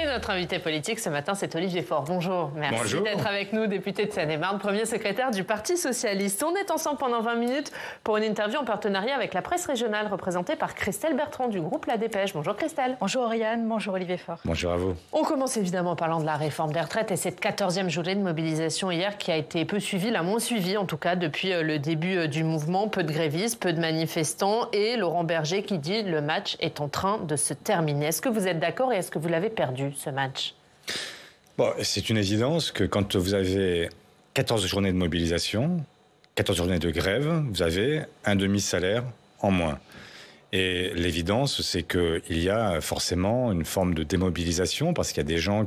Et notre invité politique ce matin, c'est Olivier Faure. Bonjour, merci d'être avec nous, député de Seine-et-Marne, premier secrétaire du Parti Socialiste. On est ensemble pendant 20 minutes pour une interview en partenariat avec la presse régionale, représentée par Christelle Bertrand du groupe La Dépêche. Bonjour Christelle. Bonjour Oriane, bonjour Olivier Faure. Bonjour à vous. On commence évidemment en parlant de la réforme des retraites et cette 14e journée de mobilisation hier qui a été peu suivie, la moins suivie en tout cas depuis le début du mouvement. Peu de grévistes, peu de manifestants et Laurent Berger qui dit le match est en train de se terminer. Est-ce que vous êtes d'accord et est-ce que vous l'avez perdu ce match? Bon, c'est une évidence que quand vous avez 14 journées de mobilisation, 14 journées de grève, vous avez un demi-salaire en moins. Et l'évidence, c'est qu'il y a forcément une forme de démobilisation parce qu'il y a des gens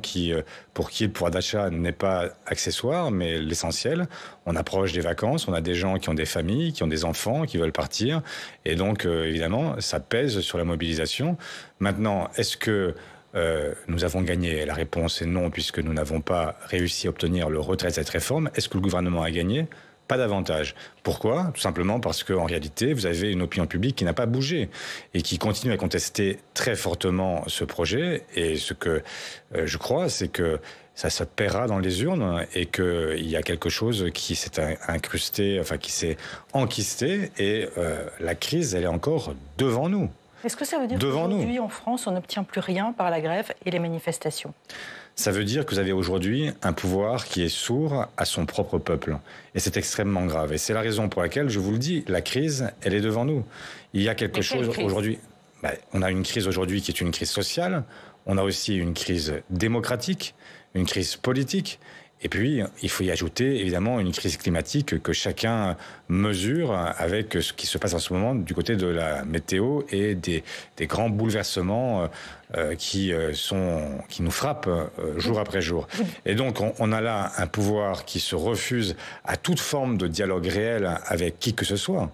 pour qui le pouvoir d'achat n'est pas accessoire, mais l'essentiel. On approche des vacances, on a des gens qui ont des familles, qui ont des enfants, qui veulent partir. Et donc, évidemment, ça pèse sur la mobilisation. Maintenant, est-ce que nous avons gagné? La réponse est non, puisque nous n'avons pas réussi à obtenir le retrait de cette réforme. Est-ce que le gouvernement a gagné? Pas davantage. Pourquoi? Tout simplement parce qu'en réalité, vous avez une opinion publique qui n'a pas bougé et qui continue à contester très fortement ce projet. Et ce que je crois, c'est que ça se paiera dans les urnes et qu'il y a quelque chose qui s'est incrusté, enfin qui s'est enquisté. Et la crise, elle est encore devant nous. Est-ce que ça veut dire qu'aujourd'hui, en France, on n'obtient plus rien par la grève et les manifestations? Ça veut dire que vous avez aujourd'hui un pouvoir qui est sourd à son propre peuple. Et c'est extrêmement grave. Et c'est la raison pour laquelle, je vous le dis, la crise, elle est devant nous. Il y a quelque chose aujourd'hui. On a une crise aujourd'hui qui est une crise sociale. On a aussi une crise démocratique, une crise politique. Et puis, il faut y ajouter, évidemment, une crise climatique que chacun mesure avec ce qui se passe en ce moment du côté de la météo et des grands bouleversements qui nous frappent jour après jour. Et donc, on a là un pouvoir qui se refuse à toute forme de dialogue réel avec qui que ce soit.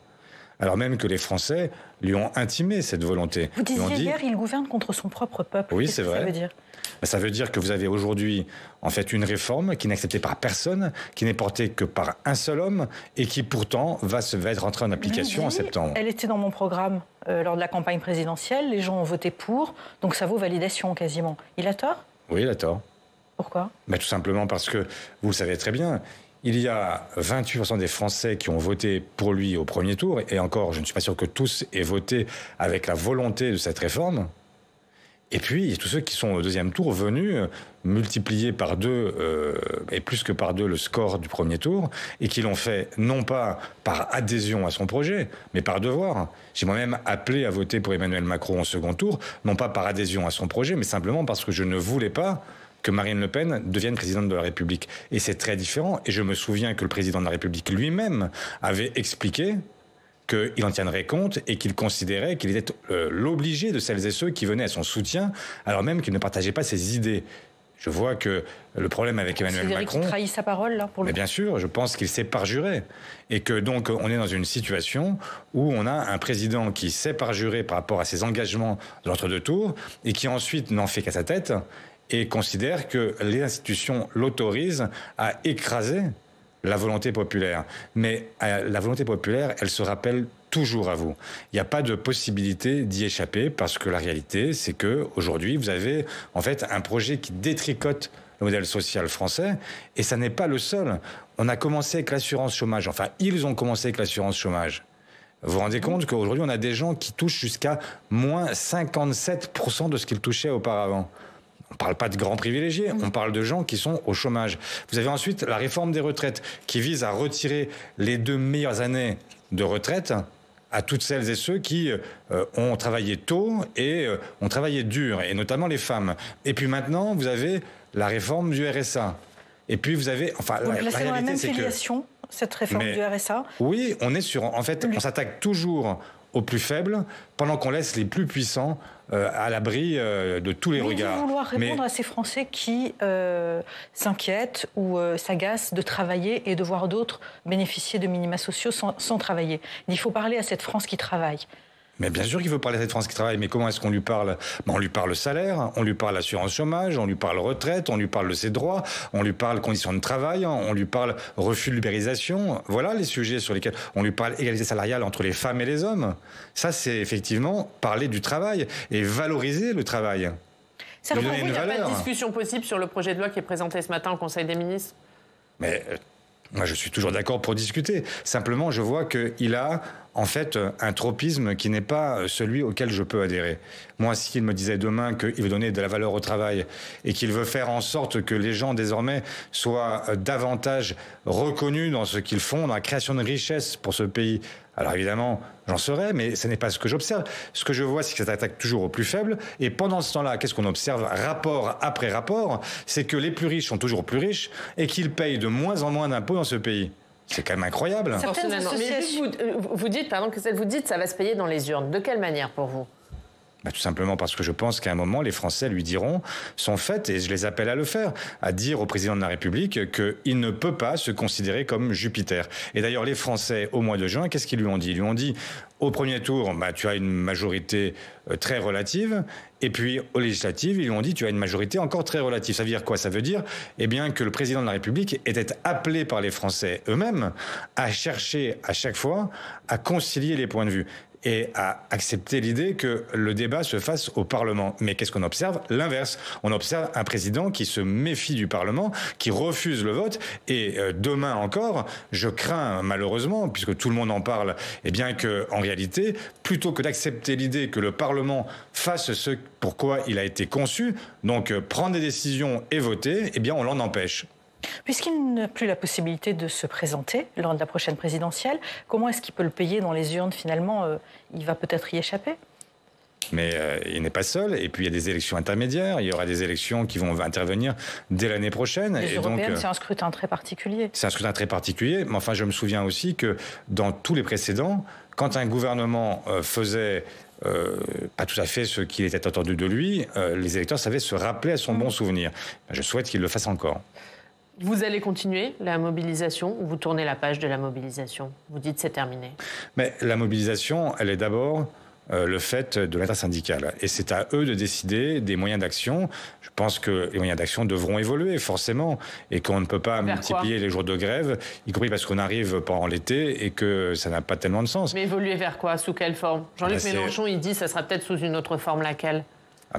Alors même que les Français lui ont intimé cette volonté. Vous disiez hier, il gouverne contre son propre peuple. Oui, c'est vrai. Ça veut dire ? Ça veut dire que vous avez aujourd'hui, en fait, une réforme qui n'est acceptée par personne, qui n'est portée que par un seul homme, et qui pourtant va être entrée en application en septembre. Elle était dans mon programme lors de la campagne présidentielle, les gens ont voté pour, donc ça vaut validation quasiment. Il a tort ? Oui, il a tort. Pourquoi ? Tout simplement parce que, vous le savez très bien, il y a 28% des Français qui ont voté pour lui au premier tour, et encore, je ne suis pas sûr que tous aient voté avec la volonté de cette réforme. Et puis, il y a tous ceux qui sont au deuxième tour venus multiplier par deux, et plus que par deux, le score du premier tour, et qui l'ont fait non pas par adhésion à son projet, mais par devoir. J'ai moi-même appelé à voter pour Emmanuel Macron au second tour, non pas par adhésion à son projet, mais simplement parce que je ne voulais pas que Marine Le Pen devienne présidente de la République. Et c'est très différent. Et je me souviens que le président de la République lui-même avait expliqué qu'il en tiendrait compte et qu'il considérait qu'il était l'obligé de celles et ceux qui venaient à son soutien, alors même qu'il ne partageait pas ses idées. Je vois que le problème avec Emmanuel Macron... qu'il trahit sa parole, là, pour le coup. Mais bien sûr, je pense qu'il s'est parjuré. Et que donc, on est dans une situation où on a un président qui s'est parjuré par rapport à ses engagements de l'entre-deux tours et qui ensuite n'en fait qu'à sa tête et considère que les institutions l'autorisent à écraser la volonté populaire. Mais la volonté populaire, elle se rappelle toujours à vous. Il n'y a pas de possibilité d'y échapper parce que la réalité, c'est que aujourd'hui, vous avez en fait un projet qui détricote le modèle social français et ça n'est pas le seul. On a commencé avec l'assurance chômage. Enfin, ils ont commencé avec l'assurance chômage. Vous vous rendez compte qu'aujourd'hui, on a des gens qui touchent jusqu'à moins 57% de ce qu'ils touchaient auparavant. On ne parle pas de grands privilégiés, on parle de gens qui sont au chômage. Vous avez ensuite la réforme des retraites qui vise à retirer les 2 meilleures années de retraite à toutes celles et ceux qui ont travaillé tôt et ont travaillé dur, et notamment les femmes. Et puis maintenant, vous avez la réforme du RSA. Et puis vous avez... Enfin, la réalité, dans la même filiation, cette réforme du RSA. Oui, on est sur... En fait, on s'attaque toujours aux plus faibles, pendant qu'on laisse les plus puissants à l'abri de tous les regards. Vous vouloir répondre à ces Français qui s'inquiètent ou s'agacent de travailler et de voir d'autres bénéficier de minima sociaux sans travailler. Il faut parler à cette France qui travaille. Mais bien sûr qu'il faut parler à cette France qui travaille, mais comment est-ce qu'on lui parle? On lui parle salaire, on lui parle assurance chômage, on lui parle retraite, on lui parle de ses droits, on lui parle conditions de travail, on lui parle refus de l'ubérisation. Voilà les sujets sur lesquels on lui parle égalité salariale entre les femmes et les hommes. Ça, c'est effectivement parler du travail et valoriser le travail. Ça pour vous, il n'y a pas de discussion possible sur le projet de loi qui est présenté ce matin au Conseil des ministres? Mais moi, je suis toujours d'accord pour discuter. Simplement, je vois qu'il a en fait un tropisme qui n'est pas celui auquel je peux adhérer. Moi, s'il me disait demain qu'il veut donner de la valeur au travail et qu'il veut faire en sorte que les gens désormais soient davantage reconnus dans ce qu'ils font, dans la création de richesses pour ce pays, alors évidemment, j'en serais, mais ce n'est pas ce que j'observe. Ce que je vois, c'est que ça attaque toujours aux plus faibles. Et pendant ce temps-là, qu'est-ce qu'on observe, rapport après rapport? C'est que les plus riches sont toujours plus riches et qu'ils payent de moins en moins d'impôts dans ce pays. C'est quand même incroyable. Mais vous dites, ça va se payer dans les urnes. De quelle manière pour vous? Tout simplement parce que je pense qu'à un moment, les Français lui diront son fait, et je les appelle à le faire, à dire au président de la République qu'il ne peut pas se considérer comme Jupiter. Et d'ailleurs, les Français, au mois de juin, qu'est-ce qu'ils lui ont dit? Ils lui ont dit, au premier tour, tu as une majorité très relative, et puis aux législatives, ils lui ont dit, tu as une majorité encore très relative. Ça veut dire quoi? Ça veut dire que le président de la République était appelé par les Français eux-mêmes à chercher à chaque fois à concilier les points de vue et à accepter l'idée que le débat se fasse au Parlement. Mais qu'est-ce qu'on observe? L'inverse. On observe un président qui se méfie du Parlement, qui refuse le vote. Et demain encore, je crains malheureusement, puisque tout le monde en parle, qu'en réalité, plutôt que d'accepter l'idée que le Parlement fasse ce pourquoi il a été conçu, donc prendre des décisions et voter, on l'en empêche. Puisqu'il n'a plus la possibilité de se présenter lors de la prochaine présidentielle, comment est-ce qu'il peut le payer dans les urnes finalement? Il va peut-être y échapper. Mais il n'est pas seul. Et puis il y a des élections intermédiaires. Il y aura des élections qui vont intervenir dès l'année prochaine. Les européennes, c'est un scrutin très particulier. C'est un scrutin très particulier. Mais enfin, je me souviens aussi que dans tous les précédents, quand un gouvernement faisait pas tout à fait ce qu'il était attendu de lui, les électeurs savaient se rappeler à son bon souvenir. Je souhaite qu'il le fasse encore. Vous allez continuer la mobilisation ou vous tournez la page de la mobilisation? Vous dites c'est terminé. Mais la mobilisation, elle est d'abord le fait de l'intersyndicale. Et c'est à eux de décider des moyens d'action. Je pense que les moyens d'action devront évoluer, forcément, et qu'on ne peut pas multiplier les jours de grève, y compris parce qu'on arrive pendant l'été et que ça n'a pas tellement de sens. Mais évoluer vers quoi? Sous quelle forme? Jean-Luc Mélenchon, il dit que ça sera peut-être sous une autre forme, laquelle?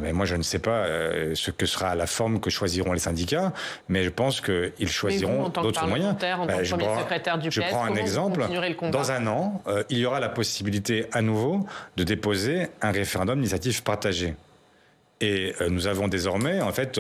Mais moi, je ne sais pas ce que sera la forme que choisiront les syndicats, mais je pense qu'ils choisiront d'autres moyens. Je prends un exemple. Dans un an, il y aura la possibilité à nouveau de déposer un référendum d'initiative partagée. Et nous avons désormais, en fait,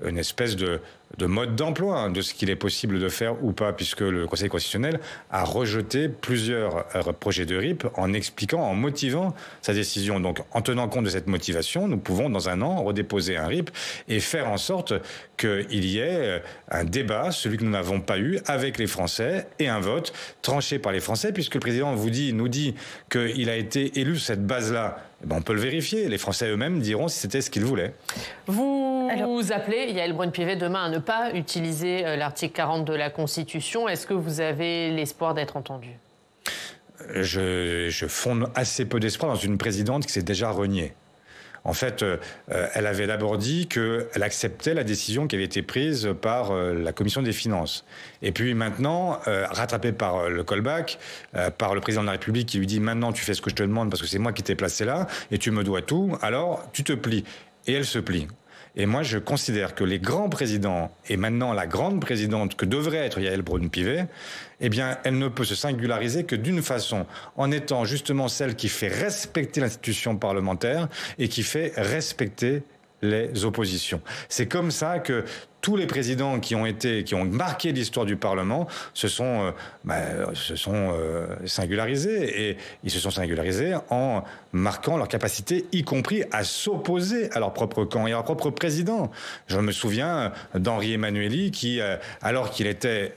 une espèce de mode d'emploi de ce qu'il est possible de faire ou pas, puisque le Conseil constitutionnel a rejeté plusieurs projets de RIP en expliquant, en motivant sa décision. Donc, en tenant compte de cette motivation, nous pouvons, dans un an, redéposer un RIP et faire en sorte qu'il y ait un débat, celui que nous n'avons pas eu, avec les Français, et un vote tranché par les Français, puisque le président nous dit qu'il a été élu sur cette base-là. On peut le vérifier. Les Français eux-mêmes diront si c'était ce qu'ils voulaient. Vous appelez Yaël Braun-Pivet demain à ne pas utiliser l'article 40 de la Constitution. Est-ce que vous avez l'espoir d'être entendu? Je fonde assez peu d'espoir dans une présidente qui s'est déjà reniée. En fait, elle avait d'abord dit qu'elle acceptait la décision qui avait été prise par la Commission des Finances. Et puis maintenant, rattrapée par le callback, par le président de la République qui lui dit « Maintenant, tu fais ce que je te demande parce que c'est moi qui t'ai placé là et tu me dois tout, alors tu te plies. » Et elle se plie. Et moi, je considère que les grands présidents, et maintenant la grande présidente que devrait être Yaël Braun-Pivet, elle ne peut se singulariser que d'une façon, en étant justement celle qui fait respecter l'institution parlementaire et qui fait respecter les oppositions. C'est comme ça que tous les présidents qui ont marqué l'histoire du Parlement se sont singularisés. Et ils se sont singularisés en marquant leur capacité, y compris à s'opposer à leur propre camp et à leur propre président. Je me souviens d'Henri Emmanuelli qui, alors qu'il était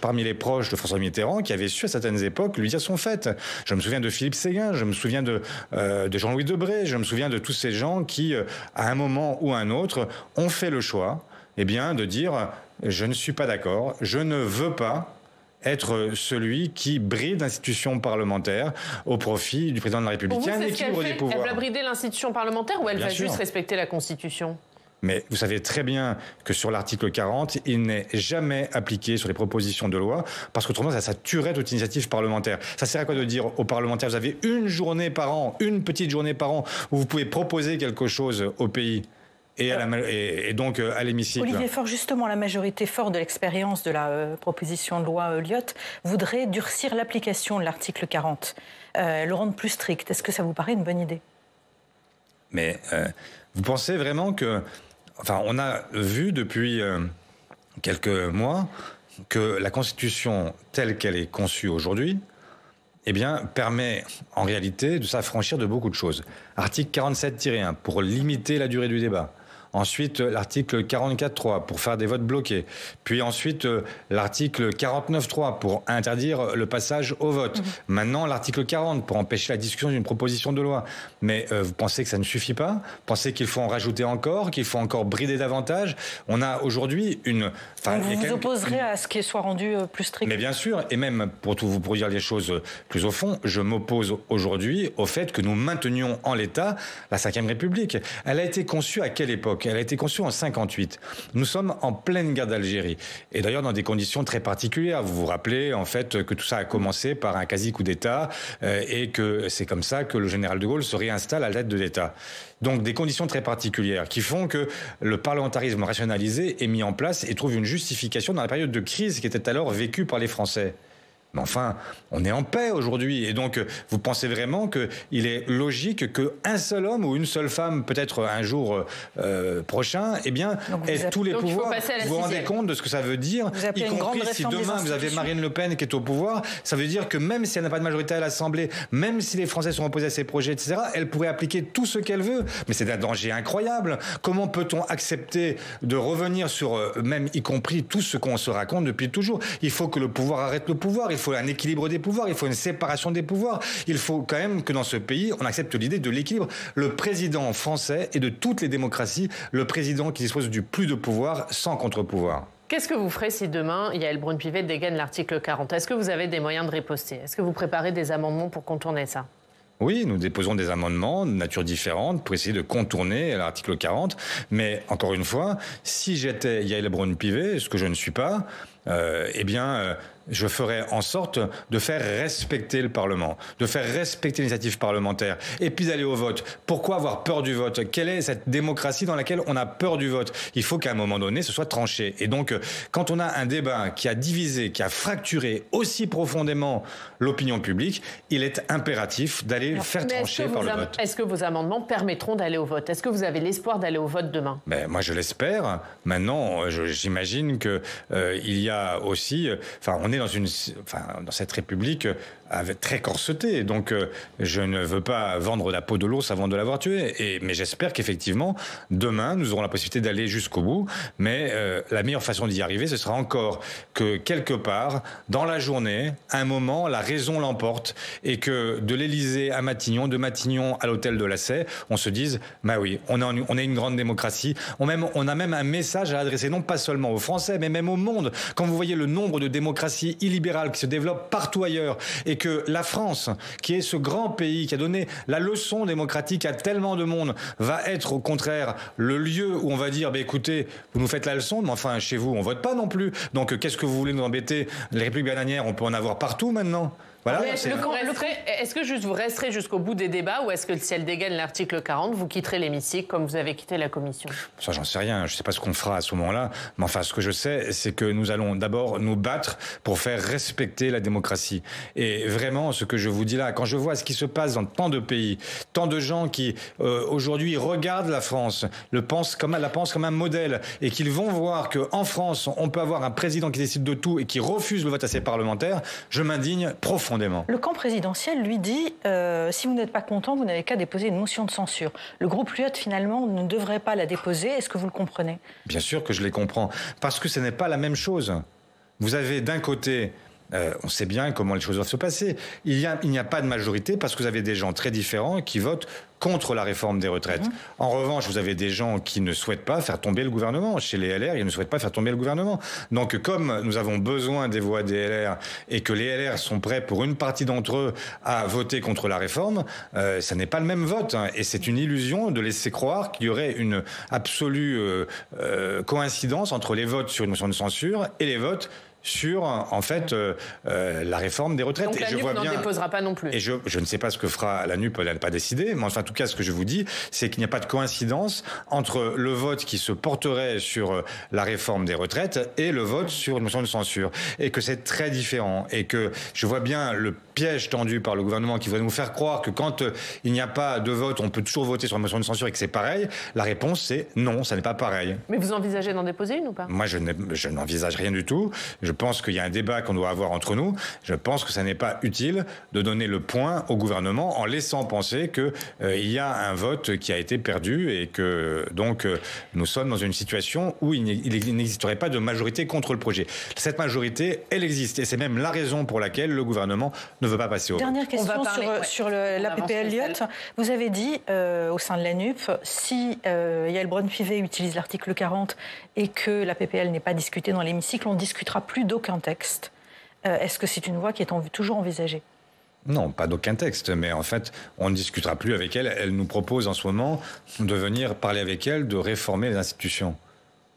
parmi les proches de François Mitterrand, qui avait su à certaines époques lui dire son fait. Je me souviens de Philippe Séguin, je me souviens de Jean-Louis Debré, je me souviens de tous ces gens qui, à un moment ou à un autre, ont fait le choix de dire « je ne suis pas d'accord, je ne veux pas être celui qui bride l'institution parlementaire au profit du président de la République ». Il y a un équilibre des pouvoirs. Elle va brider l'institution parlementaire ou elle va juste respecter la Constitution ? Mais vous savez très bien que sur l'article 40, il n'est jamais appliqué sur les propositions de loi, parce qu'autrement, ça tuerait toute initiative parlementaire. Ça sert à quoi de dire aux parlementaires, vous avez une journée par an, une petite journée par an, où vous pouvez proposer quelque chose au pays ? et donc à l'hémicycle. Olivier Faure, justement, la majorité forte de l'expérience de la proposition de loi Lyotte voudrait durcir l'application de l'article 40, le rendre plus strict. Est-ce que ça vous paraît une bonne idée ? Mais vous pensez vraiment que... Enfin, on a vu depuis quelques mois que la Constitution telle qu'elle est conçue aujourd'hui, eh bien, permet en réalité de s'affranchir de beaucoup de choses. Article 47-1 pour limiter la durée du débat. Ensuite, l'article 44.3 pour faire des votes bloqués. Puis ensuite, l'article 49.3 pour interdire le passage au vote. Maintenant, l'article 40 pour empêcher la discussion d'une proposition de loi. Mais vous pensez que ça ne suffit pas ? Vous pensez qu'il faut en rajouter encore, qu'il faut encore brider davantage ? On a aujourd'hui une... Enfin, vous vous opposerez à ce qu'il soit rendu plus strict ? Mais bien sûr, et même pour dire les choses plus au fond, je m'oppose aujourd'hui au fait que nous maintenions en l'état la Ve République. Elle a été conçue à quelle époque ? Elle a été conçue en 58. Nous sommes en pleine guerre d'Algérie. Et d'ailleurs, dans des conditions très particulières. Vous vous rappelez, en fait, que tout ça a commencé par un quasi-coup d'État et que c'est comme ça que le général de Gaulle se réinstalle à la tête de l'État. Donc, des conditions très particulières qui font que le parlementarisme rationalisé est mis en place et trouve une justification dans la période de crise qui était alors vécue par les Français. Mais enfin, on est en paix aujourd'hui. Et donc, vous pensez vraiment qu'il est logique qu'un seul homme ou une seule femme, peut-être un jour prochain, eh bien, ait tous les pouvoirs. Vous vous rendez compte de ce que ça veut dire ? Y compris si demain vous avez Marine Le Pen qui est au pouvoir, ça veut dire que même si elle n'a pas de majorité à l'Assemblée, même si les Français sont opposés à ses projets, etc., elle pourrait appliquer tout ce qu'elle veut. Mais c'est un danger incroyable. Comment peut-on accepter de revenir sur, même y compris tout ce qu'on se raconte depuis toujours ? Il faut que le pouvoir arrête le pouvoir. Il faut un équilibre des pouvoirs, il faut une séparation des pouvoirs. Il faut quand même que dans ce pays, on accepte l'idée de l'équilibre. Le président français et de toutes les démocraties, le président qui dispose du plus de pouvoir sans contre-pouvoir. Qu'est-ce que vous ferez si demain, Yaël Braun-Pivet dégaine l'article 40 ? Est-ce que vous avez des moyens de riposter ? Est-ce que vous préparez des amendements pour contourner ça ? Oui, nous déposons des amendements de nature différente pour essayer de contourner l'article 40. Mais encore une fois, si j'étais Yaël Braun-Pivet, ce que je ne suis pas, je ferais en sorte de faire respecter le Parlement, de faire respecter l'initiative parlementaire, et puis d'aller au vote. Pourquoi avoir peur du vote ? Quelle est cette démocratie dans laquelle on a peur du vote ? Il faut qu'à un moment donné, ce soit tranché. Et donc, quand on a un débat qui a divisé, qui a fracturé aussi profondément l'opinion publique, il est impératif d'aller faire trancher par le vote. Est-ce que vos amendements permettront d'aller au vote ? Est-ce que vous avez l'espoir d'aller au vote demain ? Moi, je l'espère. Maintenant, j'imagine que il y a aussi... on est dans cette République très corsetée. Donc, je ne veux pas vendre la peau de l'ours avant de l'avoir tué. Mais j'espère qu'effectivement, demain, nous aurons la possibilité d'aller jusqu'au bout. Mais la meilleure façon d'y arriver, ce sera encore que quelque part, dans la journée, à un moment, la raison l'emporte et que de l'Élysée à Matignon, de Matignon à l'hôtel de la Sey, on se dise, oui, on est une grande démocratie. On a même un message à adresser, non pas seulement aux Français, mais même au monde. Quand vous voyez le nombre de démocraties illibérales qui se développent partout ailleurs et que la France, qui est ce grand pays qui a donné la leçon démocratique à tellement de monde, va être au contraire le lieu où on va dire écoutez, vous nous faites la leçon, mais enfin chez vous on vote pas non plus, donc qu'est-ce que vous voulez nous embêter ? Les républiques bananières, on peut en avoir partout maintenant. Voilà, est-ce que vous resterez jusqu'au bout des débats ou est-ce que si elle dégaine l'article 40, vous quitterez l'hémicycle comme vous avez quitté la commission ? Ça, j'en sais rien. Je ne sais pas ce qu'on fera à ce moment-là. Mais enfin, ce que je sais, c'est que nous allons d'abord nous battre pour faire respecter la démocratie. Et vraiment, ce que je vous dis là, quand je vois ce qui se passe dans tant de pays, tant de gens qui, aujourd'hui, regardent la France, la pensent comme un modèle et qu'ils vont voir qu'en France, on peut avoir un président qui décide de tout et qui refuse le vote à ses parlementaires, je m'indigne profondément. Le camp présidentiel lui dit si vous n'êtes pas content, vous n'avez qu'à déposer une motion de censure. Le groupe Lyotte, finalement, ne devrait pas la déposer. Est-ce que vous le comprenez ? Bien sûr que je les comprends. Parce que ce n'est pas la même chose. Vous avez d'un côté... on sait bien comment les choses doivent se passer. Il n'y a pas de majorité parce que vous avez des gens très différents qui votent contre la réforme des retraites. En revanche, vous avez des gens qui ne souhaitent pas faire tomber le gouvernement. Chez les LR, ils ne souhaitent pas faire tomber le gouvernement. Donc, comme nous avons besoin des voix des LR et que les LR sont prêts pour une partie d'entre eux à voter contre la réforme, ça n'est pas le même vote. Et c'est une illusion de laisser croire qu'il y aurait une absolue coïncidence entre les votes sur une motion de censure et les votes sur, en fait, la réforme des retraites. Donc la NUP n'en déposera pas non plus. Et je ne sais pas ce que fera la NUP, elle n'a pas décidé, mais enfin, tout cas, ce que je vous dis, c'est qu'il n'y a pas de coïncidence entre le vote qui se porterait sur la réforme des retraites et le vote sur une motion de censure. Et que c'est très différent. Et que je vois bien le piège tendu par le gouvernement qui veut nous faire croire que quand il n'y a pas de vote, on peut toujours voter sur une motion de censure et que c'est pareil. La réponse, c'est non, ça n'est pas pareil. Mais vous envisagez d'en déposer une ou pas? Moi, je n'envisage rien du tout. Je pense qu'il y a un débat qu'on doit avoir entre nous. Je pense que ça n'est pas utile de donner le point au gouvernement en laissant penser qu'il y a un vote qui a été perdu et que donc nous sommes dans une situation où il n'existerait pas de majorité contre le projet. Cette majorité, elle existe et c'est même la raison pour laquelle le gouvernement ne veut pas passer au vote. Dernière question sur la PPL Lyotte. Vous avez dit au sein de la NUP, si Yael Braun-Pivet utilise l'article 40 et que la PPL n'est pas discutée dans l'hémicycle, on ne discutera plus d'aucun texte. Est-ce que c'est une voie qui est toujours envisagée? Non, pas d'aucun texte, mais en fait, on ne discutera plus avec elle. Elle nous propose en ce moment de venir parler avec elle, de réformer les institutions.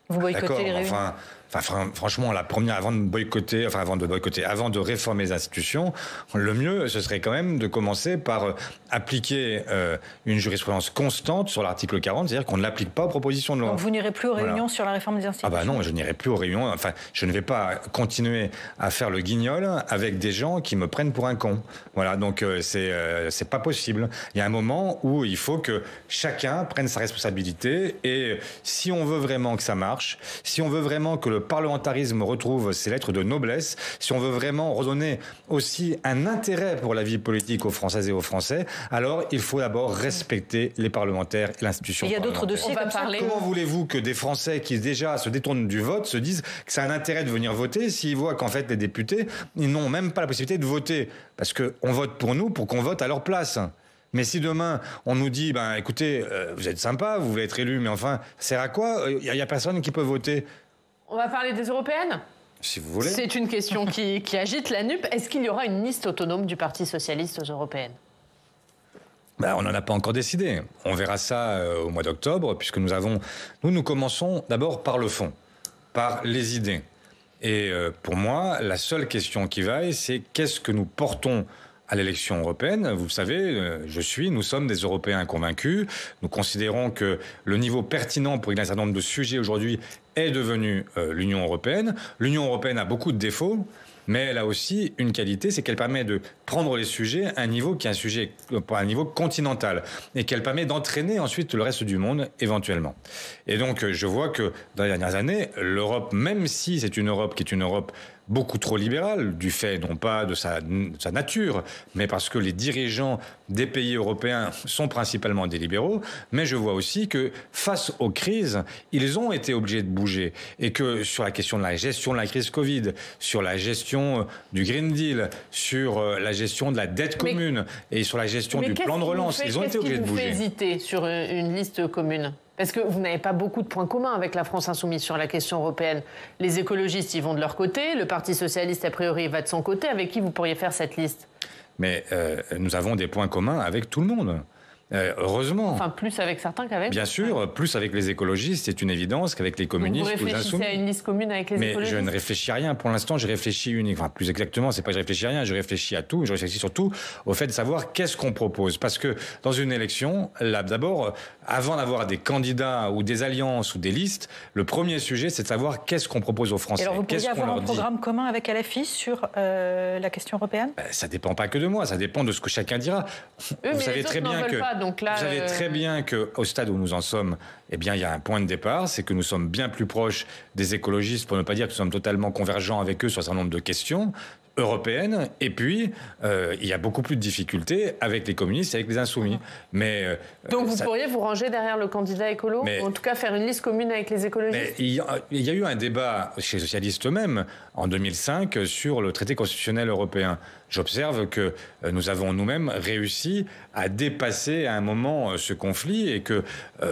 Vous boycottez les réunions? Franchement, la première, avant de réformer les institutions, le mieux, ce serait quand même de commencer par appliquer une jurisprudence constante sur l'article 40, c'est-à-dire qu'on ne l'applique pas aux propositions de loi. Donc vous n'irez plus aux réunions sur la réforme des institutions? Ah bah non, je n'irai plus aux réunions. Enfin, je ne vais pas continuer à faire le guignol avec des gens qui me prennent pour un con. Voilà, donc c'est pas possible. Il y a un moment où il faut que chacun prenne sa responsabilité et si on veut vraiment que ça marche, si on veut vraiment que le parlementarisme retrouve ses lettres de noblesse, si on veut vraiment redonner aussi un intérêt pour la vie politique aux Françaises et aux Français, alors il faut d'abord respecter les parlementaires et l'institution. Il y a d'autres dossiers comme ça. Comment voulez-vous que des Français qui déjà se détournent du vote se disent que c'est un intérêt de venir voter s'ils voient qu'en fait les députés, ils n'ont même pas la possibilité de voter parce qu'on vote pour nous pour qu'on vote à leur place. Mais si demain, on nous dit, écoutez, vous êtes sympa, vous voulez être élu, mais enfin, ça sert à quoi? Il n'y a personne qui peut voter. On va parler des européennes? Si vous voulez. C'est une question qui agite la NUP. Est-ce qu'il y aura une liste autonome du Parti socialiste aux européennes? On n'en a pas encore décidé. On verra ça au mois d'octobre, puisque nous commençons d'abord par le fond, par les idées. Et pour moi, la seule question qui vaille, c'est qu'est-ce que nous portons à l'élection européenne. Vous savez, nous sommes des Européens convaincus. Nous considérons que le niveau pertinent pour un certain nombre de sujets aujourd'hui est devenu l'Union européenne. L'Union européenne a beaucoup de défauts, mais elle a aussi une qualité, c'est qu'elle permet de prendre les sujets à un niveau qui est un niveau continental et qu'elle permet d'entraîner ensuite le reste du monde éventuellement. Et donc, je vois que dans les dernières années, l'Europe, même si c'est une Europe qui est une Europe beaucoup trop libérale, du fait non pas de sa nature, mais parce que les dirigeants des pays européens sont principalement des libéraux, mais je vois aussi que face aux crises, ils ont été obligés de bouger et que sur la question de la gestion de la crise Covid, sur la gestion du Green Deal, sur la gestion de la dette commune et sur la gestion du plan de relance, ils ont été obligés de bouger. Qu'est-ce qui vous fait hésiter sur une liste commune ? Parce que vous n'avez pas beaucoup de points communs avec la France insoumise sur la question européenne. Les écologistes, ils vont de leur côté. Le Parti socialiste, a priori, va de son côté. Avec qui vous pourriez faire cette liste ? Mais nous avons des points communs avec tout le monde. Heureusement. Enfin, plus avec certains qu'avec... Bien sûr, plus avec les écologistes, c'est une évidence qu'avec les communistes ou les insoumis. Vous réfléchissez à une liste commune avec les écologistes ? Mais je ne réfléchis à rien. Pour l'instant, je réfléchis uniquement. Enfin, plus exactement, c'est pas que je réfléchis à rien, je réfléchis à tout. Je réfléchis surtout au fait de savoir qu'est-ce qu'on propose. Parce que dans une élection, là, d'abord, avant d'avoir des candidats ou des alliances ou des listes, le premier sujet, c'est de savoir qu'est-ce qu'on propose aux Français. Et alors, vous pourriez avoir un programme commun avec LFI sur la question européenne ? Ça dépend pas que de moi, ça dépend de ce que chacun dira. Vous savez très bien que... Vous savez très bien qu'au stade où nous en sommes, eh bien, il y a un point de départ, c'est que nous sommes bien plus proches des écologistes, pour ne pas dire que nous sommes totalement convergents avec eux sur un certain nombre de questions européennes, et puis il y a beaucoup plus de difficultés avec les communistes et avec les insoumis. Mais donc vous pourriez vous ranger derrière le candidat écolo, ou en tout cas faire une liste commune avec les écologistes. Mais il y a eu un débat chez les socialistes eux-mêmes en 2005 sur le traité constitutionnel européen. J'observe que nous avons nous-mêmes réussi à dépasser à un moment ce conflit et que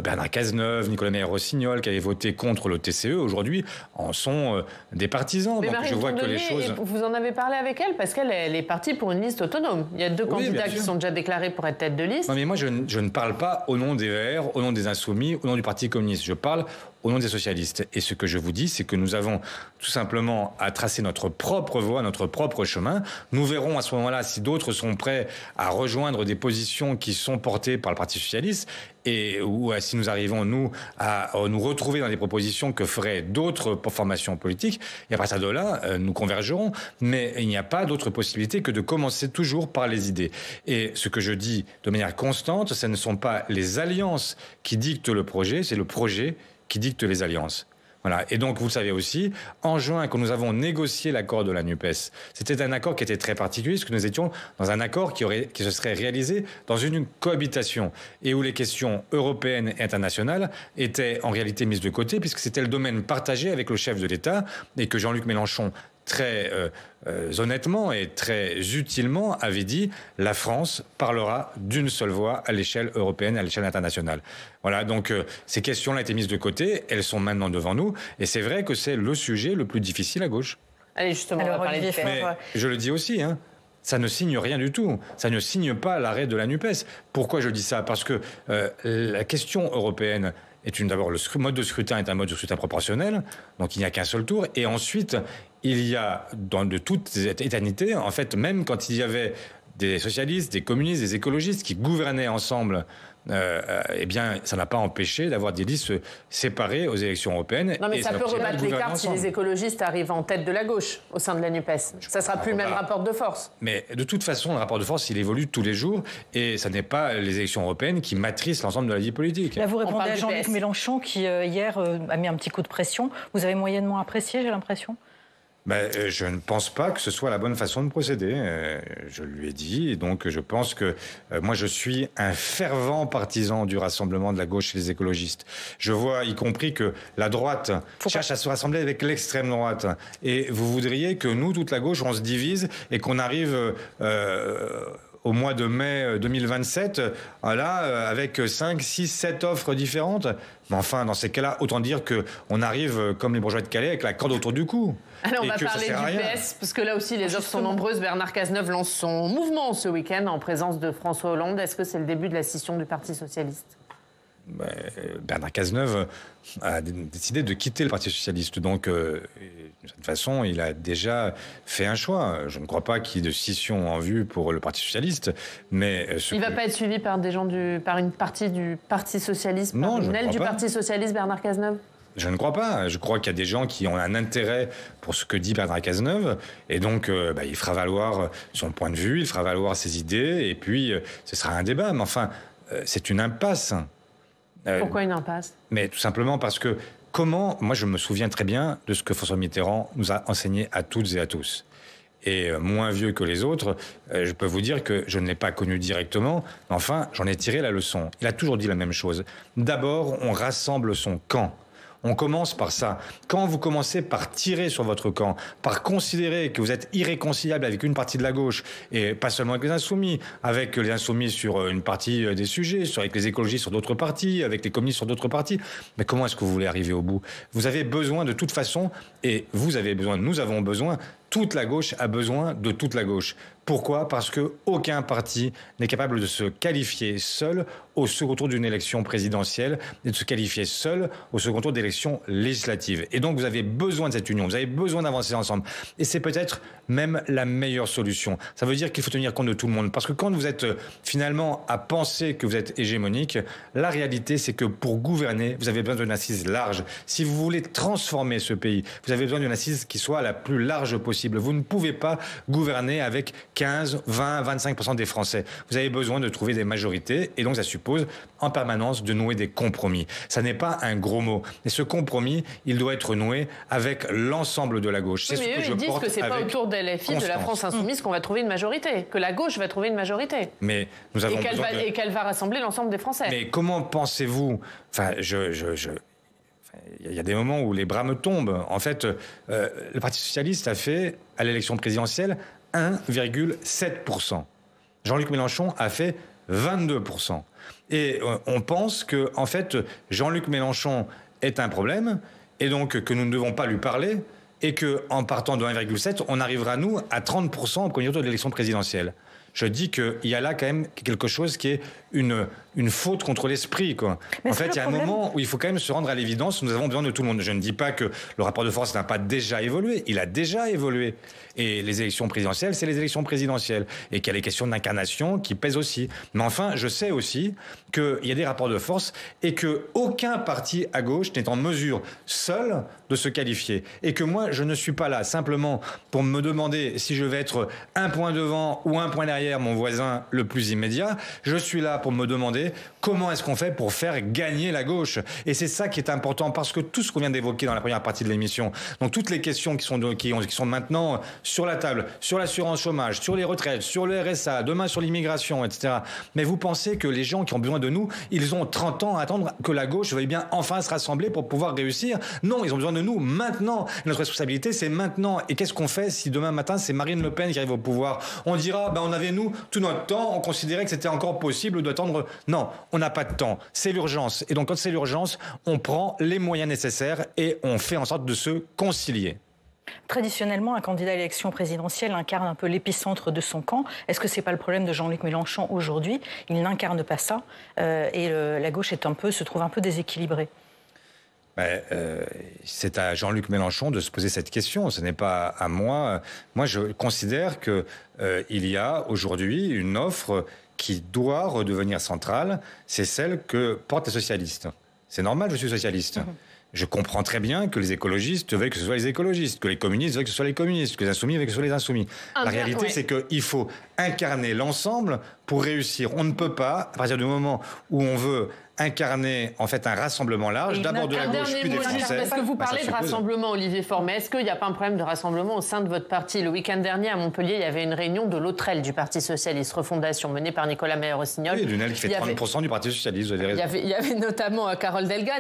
Bernard Cazeneuve, Nicolas Meyer-Rossignol, qui avaient voté contre le TCE, aujourd'hui en sont des partisans. Mais donc Marine je vois que les choses... Vous en avez parlé avec elle parce qu'elle est partie pour une liste autonome. Il y a deux candidats qui sont déjà déclarés pour être tête de liste. Non, mais moi je ne parle pas au nom des Verts, au nom des Insoumis, au nom du Parti communiste. Je parle au nom des socialistes. Et ce que je vous dis, c'est que nous avons tout simplement à tracer notre propre voie, notre propre chemin. Nous verrons à ce moment-là si d'autres sont prêts à rejoindre des positions qui sont portées par le Parti socialiste ou si nous arrivons, nous, à nous retrouver dans des propositions que feraient d'autres formations politiques. Et à partir de là, nous convergerons. Mais il n'y a pas d'autre possibilité que de commencer toujours par les idées. Et ce que je dis de manière constante, ce ne sont pas les alliances qui dictent le projet, c'est le projet qui dicte les alliances. Voilà. Et donc, vous le savez aussi, en juin, quand nous avons négocié l'accord de la NUPES, c'était un accord qui était très particulier, parce que nous étions dans un accord qui se serait réalisé dans une cohabitation, et où les questions européennes et internationales étaient en réalité mises de côté, puisque c'était le domaine partagé avec le chef de l'État, et que Jean-Luc Mélenchon, très honnêtement et très utilement, avait dit « La France parlera d'une seule voix à l'échelle européenne, à l'échelle internationale ». Voilà, donc ces questions-là étaient mises de côté, elles sont maintenant devant nous, et c'est vrai que c'est le sujet le plus difficile à gauche. Allez, justement, on va parler de Mais je le dis aussi, ça ne signe rien du tout. Ça ne signe pas l'arrêt de la NUPES. Pourquoi je dis ça ? Parce que la question européenne d'abord, le mode de scrutin est un mode de scrutin proportionnel, donc il n'y a qu'un seul tour. Et ensuite, il y a, de toute éternité, en fait, même quand il y avait des socialistes, des communistes, des écologistes qui gouvernaient ensemble, eh bien, ça n'a pas empêché d'avoir des listes séparées aux élections européennes. Non, mais ça peut rebattre les cartes si les écologistes arrivent en tête de la gauche au sein de la NUPES. Ça ne sera plus le même rapport de force. Mais de toute façon, le rapport de force, il évolue tous les jours et ça n'est pas les élections européennes qui matricent l'ensemble de la vie politique. Là, vous répondez à Jean-Luc Mélenchon qui, hier, a mis un petit coup de pression. Vous avez moyennement apprécié, j'ai l'impression ? Je ne pense pas que ce soit la bonne façon de procéder. Je lui ai dit, et donc je pense que moi je suis un fervent partisan du rassemblement de la gauche et des écologistes. Je vois y compris que la droite cherche à se rassembler avec l'extrême droite. Et vous voudriez que nous, toute la gauche, on se divise et qu'on arrive au mois de mai 2027, avec 5, 6, 7 offres différentes. Mais enfin, dans ces cas-là, autant dire qu'on arrive, comme les bourgeois de Calais, avec la corde autour du cou. Alors, on va parler du PS, parce que là aussi, les offres sont nombreuses. Bernard Cazeneuve lance son mouvement ce week-end en présence de François Hollande. Est-ce que c'est le début de la scission du Parti socialiste ? Bernard Cazeneuve a décidé de quitter le Parti socialiste. Donc, de cette façon, il a déjà fait un choix. Je ne crois pas qu'il y ait de scission en vue pour le Parti socialiste. Mais il ne va pas être suivi par des gens par une partie du Parti socialiste, par une aile du Parti socialiste, Bernard Cazeneuve ? Je ne crois pas. Je crois qu'il y a des gens qui ont un intérêt pour ce que dit Bernard Cazeneuve. Et donc, il fera valoir son point de vue, il fera valoir ses idées. Et puis, ce sera un débat. Mais enfin, c'est une impasse. Pourquoi une impasse ? Mais tout simplement parce que moi je me souviens très bien de ce que François Mitterrand nous a enseigné à toutes et à tous. Et moins vieux que les autres, je peux vous dire que je ne l'ai pas connu directement, mais enfin j'en ai tiré la leçon. Il a toujours dit la même chose. D'abord, on rassemble son camp. On commence par ça. Quand vous commencez par tirer sur votre camp, par considérer que vous êtes irréconciliable avec une partie de la gauche, et pas seulement avec les insoumis sur une partie des sujets, avec les écologistes sur d'autres parties, avec les communistes sur d'autres parties, mais comment est-ce que vous voulez arriver au bout ? Vous avez besoin de toute façon, et nous avons besoin, toute la gauche a besoin de toute la gauche. Pourquoi ? Parce qu'aucun parti n'est capable de se qualifier seul au second tour d'une élection présidentielle et de se qualifier seul au second tour d'élections législatives. Et donc vous avez besoin de cette union, vous avez besoin d'avancer ensemble. Et c'est peut-être même la meilleure solution. Ça veut dire qu'il faut tenir compte de tout le monde. Parce que quand vous êtes finalement à penser que vous êtes hégémonique, la réalité c'est que pour gouverner, vous avez besoin d'une assise large. Si vous voulez transformer ce pays, vous avez besoin d'une assise qui soit la plus large possible. Vous ne pouvez pas gouverner avec 15, 20, 25% des Français. Vous avez besoin de trouver des majorités et donc ça suppose en permanence de nouer des compromis. Ça n'est pas un gros mot. Et ce compromis, il doit être noué avec l'ensemble de la gauche. Oui, mais eux, ils disent que c'est pas autour de LFI, de la France Insoumise, qu'on va trouver une majorité, que la gauche va trouver une majorité. Mais nous avons et qu'elle va rassembler l'ensemble des Français. Mais comment pensez-vous... Enfin, il y a des moments où les bras me tombent. En fait, le Parti socialiste a fait, à l'élection présidentielle, 1,7%. Jean-Luc Mélenchon a fait 22%. Et on pense que, en fait, Jean-Luc Mélenchon est un problème, et donc que nous ne devons pas lui parler, et qu'en partant de 1,7, on arrivera, nous, à 30% au premier tour de l'élection présidentielle. Je dis qu'il y a là quand même quelque chose qui est une une faute contre l'esprit, quoi. En fait, il y a un moment où il faut quand même se rendre à l'évidence, nous avons besoin de tout le monde. Je ne dis pas que le rapport de force n'a pas déjà évolué, il a déjà évolué. Et les élections présidentielles, c'est les élections présidentielles. Et qu'il y a les questions d'incarnation qui pèsent aussi. Mais enfin, je sais aussi qu'il y a des rapports de force et qu'aucun parti à gauche n'est en mesure seul de se qualifier. Et que moi, je ne suis pas là simplement pour me demander si je vais être un point devant ou un point derrière mon voisin le plus immédiat. Je suis là pour me demander comment est-ce qu'on fait pour faire gagner la gauche. Et c'est ça qui est important, parce que tout ce qu'on vient d'évoquer dans la première partie de l'émission, donc toutes les questions qui sont maintenant sur la table, sur l'assurance chômage, sur les retraites, sur le RSA, demain sur l'immigration, etc. Mais vous pensez que les gens qui ont besoin de nous, ils ont 30 ans à attendre que la gauche veuille bien enfin se rassembler pour pouvoir réussir? Non, ils ont besoin de nous maintenant. Notre responsabilité, c'est maintenant. Et qu'est-ce qu'on fait si demain matin, c'est Marine Le Pen qui arrive au pouvoir? On dira, on avait nous tout notre temps, on considérait que c'était encore possible d'attendre. Non, on n'a pas de temps. C'est l'urgence. Et donc, quand c'est l'urgence, on prend les moyens nécessaires et on fait en sorte de se concilier. Traditionnellement, un candidat à l'élection présidentielle incarne un peu l'épicentre de son camp. Est-ce que ce n'est pas le problème de Jean-Luc Mélenchon aujourd'hui? Il n'incarne pas ça et la gauche se trouve un peu déséquilibrée. C'est à Jean-Luc Mélenchon de se poser cette question. Ce n'est pas à moi. Moi, je considère qu'il y a aujourd'hui une offre qui doit redevenir centrale. C'est celle que portent les socialistes. C'est normal, je suis socialiste. Je comprends très bien que les écologistes veulent que ce soit les écologistes, que les communistes veulent que ce soit les communistes, que les insoumis veulent que ce soit les insoumis. La réalité, c'est qu'il faut incarner l'ensemble pour réussir. On ne peut pas, à partir du moment où on veut incarner en fait un rassemblement large, d'abord de la gauche puis des Français. Est-ce que vous parlez de rassemblement, Olivier Faure, mais est-ce qu'il n'y a pas un problème de rassemblement au sein de votre parti? Le week-end dernier, à Montpellier, il y avait une réunion de l'Autrel du Parti Socialiste, refondation menée par Nicolas Meyer-Rossignol. Oui, Lunel qui fait 30% du Parti Socialiste, vous avez raison. Il y avait notamment Carole Delga.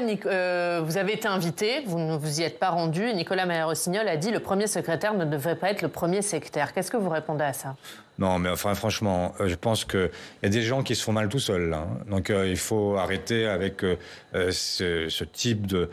Vous avez été invité, vous ne vous y êtes pas rendu. Nicolas Meyer-Rossignol a dit le premier secrétaire ne devrait pas être le premier sectaire. Qu'est-ce que vous répondez à ça? Non, mais enfin, franchement, je pense qu'il y a des gens qui se font mal tout seuls. Hein. Donc, il faut arrêter avec ce type de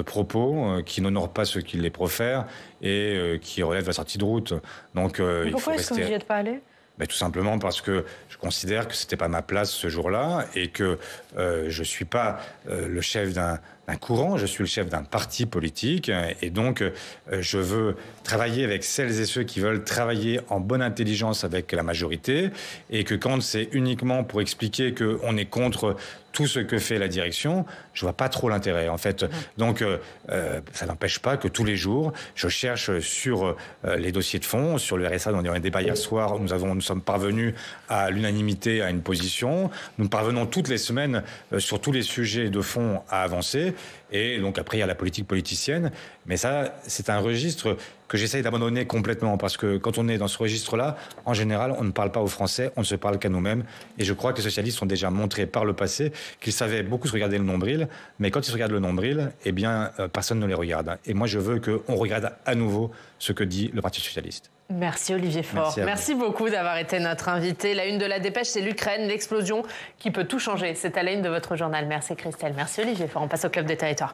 propos qui n'honorent pas ceux qui les profèrent et qui relèvent de la sortie de route. Donc, pourquoi est-ce que vous n'y êtes pas allé? Tout simplement parce que je considère que c'était pas ma place ce jour-là et que je suis pas le chef d'un courant, je suis le chef d'un parti politique et donc je veux travailler avec celles et ceux qui veulent travailler en bonne intelligence avec la majorité et que quand c'est uniquement pour expliquer qu'on est contre tout ce que fait la direction, je vois pas trop l'intérêt en fait. Donc ça n'empêche pas que tous les jours, je cherche sur les dossiers de fond, sur le RSA, on a eu un débat hier soir, nous sommes parvenus à l'unanimité, à une position. Nous parvenons toutes les semaines sur tous les sujets de fond à avancer. Et donc après, il y a la politique politicienne. Mais ça, c'est un registre que j'essaye d'abandonner complètement. Parce que quand on est dans ce registre-là, en général, on ne parle pas aux Français, on ne se parle qu'à nous-mêmes. Et je crois que les socialistes ont déjà montré par le passé qu'ils savaient beaucoup se regarder le nombril. Mais quand ils se regardent le nombril, eh bien, personne ne les regarde. Et moi, je veux qu'on regarde à nouveau ce que dit le Parti socialiste. Merci Olivier Faure. Merci beaucoup d'avoir été notre invité. La une de la dépêche, c'est l'Ukraine, l'explosion qui peut tout changer. C'est à la une de votre journal. Merci Christelle. Merci Olivier Faure. On passe au Club des Territoires.